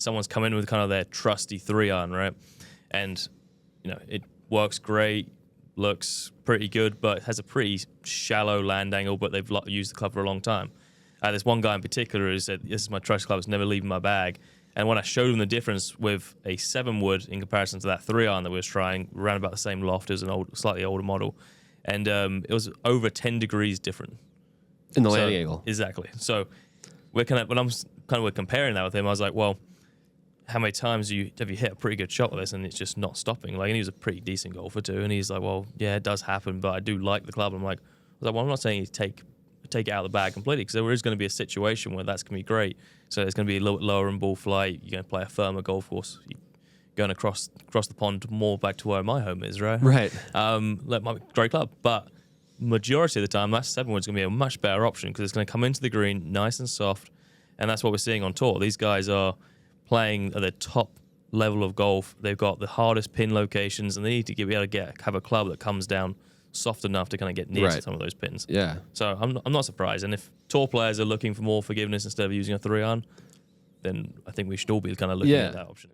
someone's come in with kind of their trusty 3-iron, right? And, it works great, looks pretty good, but has a pretty shallow land angle, but they've used the club for a long time. There's one guy in particular who said, this is my trust club, it's never leaving my bag. And when I showed him the difference with a 7-wood in comparison to that 3-iron that we was trying, around about the same loft as an slightly older model, and it was over 10 degrees different. In the landing angle. Exactly. So we're we're comparing that with him, I was like, well, how many times have you hit a pretty good shot with this and it's just not stopping? Like, and he was a pretty decent golfer too. And he's like, well, yeah, it does happen, but I do like the club. I'm like, well, I'm not saying you take it out of the bag completely, because there is going to be a situation where that's going to be great. So it's going to be a little bit lower in ball flight. You're going to play a firmer golf course. You're going across the pond more back to where my home is, right? Right. Great club. But majority of the time, that 7-wood's going to be a much better option, because it's going to come into the green nice and soft. And that's what we're seeing on tour. These guys are playing at the top level of golf. They've got the hardest pin locations, and they need to be able to have a club that comes down soft enough to kind of get near to some of those pins. Yeah. So I'm not surprised. And if tour players are looking for more forgiveness instead of using a 3-iron, then I think we should all be kind of looking at that option.